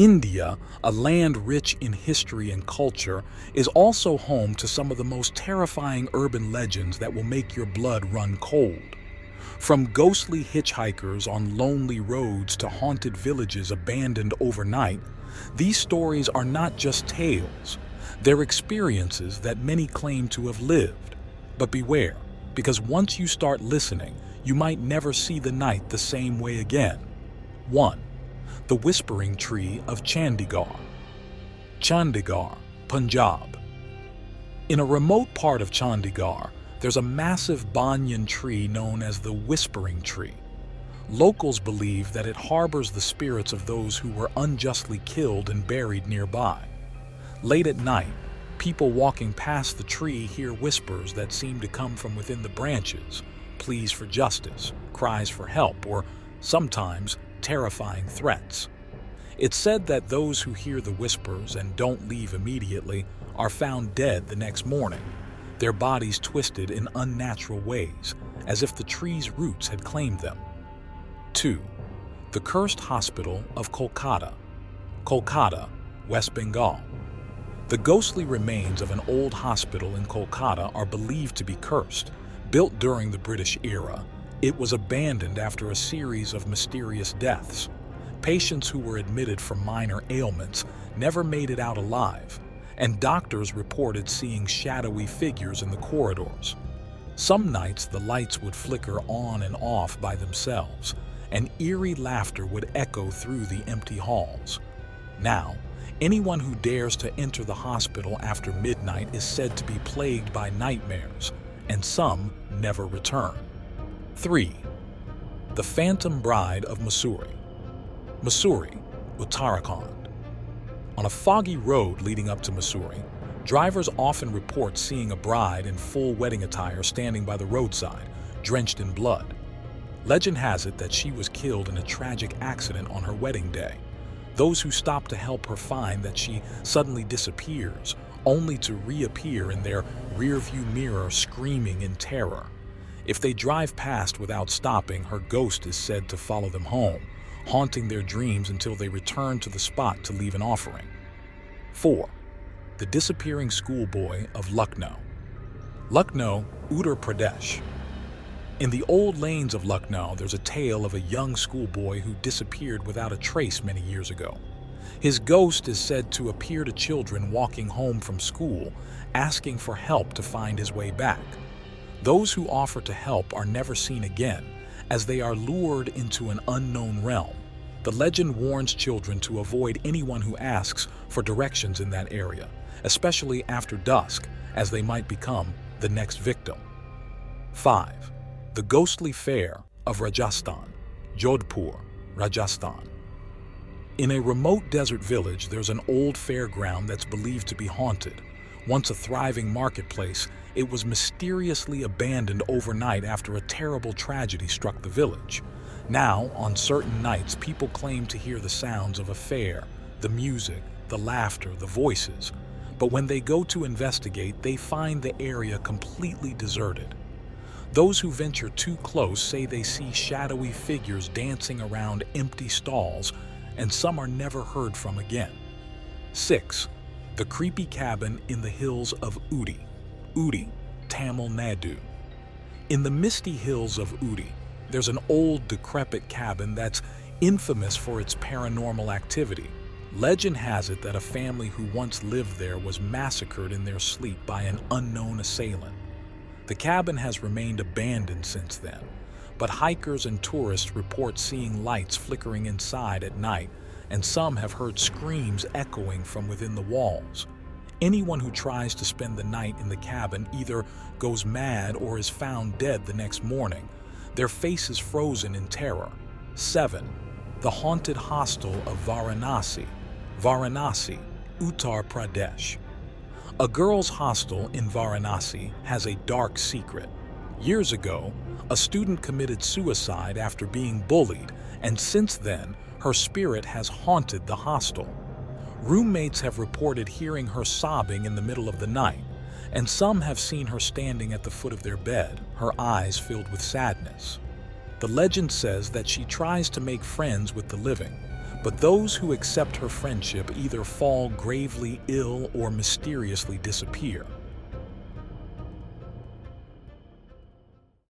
India, a land rich in history and culture, is also home to some of the most terrifying urban legends that will make your blood run cold. From ghostly hitchhikers on lonely roads to haunted villages abandoned overnight, these stories are not just tales. They're experiences that many claim to have lived. But beware, because once you start listening, you might never see the night the same way again. 1. The Whispering Tree of Chandigarh. Chandigarh, Punjab. In a remote part of Chandigarh, there's a massive banyan tree known as the Whispering Tree. Locals believe that it harbors the spirits of those who were unjustly killed and buried nearby. Late at night, people walking past the tree hear whispers that seem to come from within the branches, pleas for justice, cries for help, or sometimes terrifying threats. It's said that those who hear the whispers and don't leave immediately are found dead the next morning, their bodies twisted in unnatural ways, as if the tree's roots had claimed them. 2. The Cursed Hospital of Kolkata. Kolkata, West Bengal. The ghostly remains of an old hospital in Kolkata are believed to be cursed. Built during the British era, it was abandoned after a series of mysterious deaths. Patients who were admitted for minor ailments never made it out alive, and doctors reported seeing shadowy figures in the corridors. Some nights the lights would flicker on and off by themselves, and eerie laughter would echo through the empty halls. Now, anyone who dares to enter the hospital after midnight is said to be plagued by nightmares, and some never return. 3. The Phantom Bride of Mussoorie. Mussoorie, Uttarakhand. On a foggy road leading up to Mussoorie, drivers often report seeing a bride in full wedding attire standing by the roadside, drenched in blood. Legend has it that she was killed in a tragic accident on her wedding day. Those who stop to help her find that she suddenly disappears, only to reappear in their rearview mirror screaming in terror. If they drive past without stopping, her ghost is said to follow them home, haunting their dreams until they return to the spot to leave an offering. 4. The Disappearing Schoolboy of Lucknow. Lucknow, Uttar Pradesh. In the old lanes of Lucknow, there's a tale of a young schoolboy who disappeared without a trace many years ago. His ghost is said to appear to children walking home from school, asking for help to find his way back. Those who offer to help are never seen again, as they are lured into an unknown realm. The legend warns children to avoid anyone who asks for directions in that area, especially after dusk, as they might become the next victim. 5. The Ghostly Fair of Rajasthan. Jodhpur, Rajasthan. In a remote desert village, there's an old fairground that's believed to be haunted. Once a thriving marketplace, it was mysteriously abandoned overnight after a terrible tragedy struck the village. Now, on certain nights, people claim to hear the sounds of a fair, the music, the laughter, the voices. But when they go to investigate, they find the area completely deserted. Those who venture too close say they see shadowy figures dancing around empty stalls, and some are never heard from again. 6. The Creepy Cabin in the Hills of Ooty. Ooty, Tamil Nadu. In the misty hills of Ooty, there's an old, decrepit cabin that's infamous for its paranormal activity. Legend has it that a family who once lived there was massacred in their sleep by an unknown assailant. The cabin has remained abandoned since then, but hikers and tourists report seeing lights flickering inside at night, and some have heard screams echoing from within the walls. Anyone who tries to spend the night in the cabin either goes mad or is found dead the next morning, their faces frozen in terror. 7. The Haunted Hostel of Varanasi. Varanasi, Uttar Pradesh. A girls' hostel in Varanasi has a dark secret. Years ago, a student committed suicide after being bullied, and since then, her spirit has haunted the hostel. Roommates have reported hearing her sobbing in the middle of the night, and some have seen her standing at the foot of their bed, her eyes filled with sadness. The legend says that she tries to make friends with the living, But those who accept her friendship either fall gravely ill or mysteriously disappear.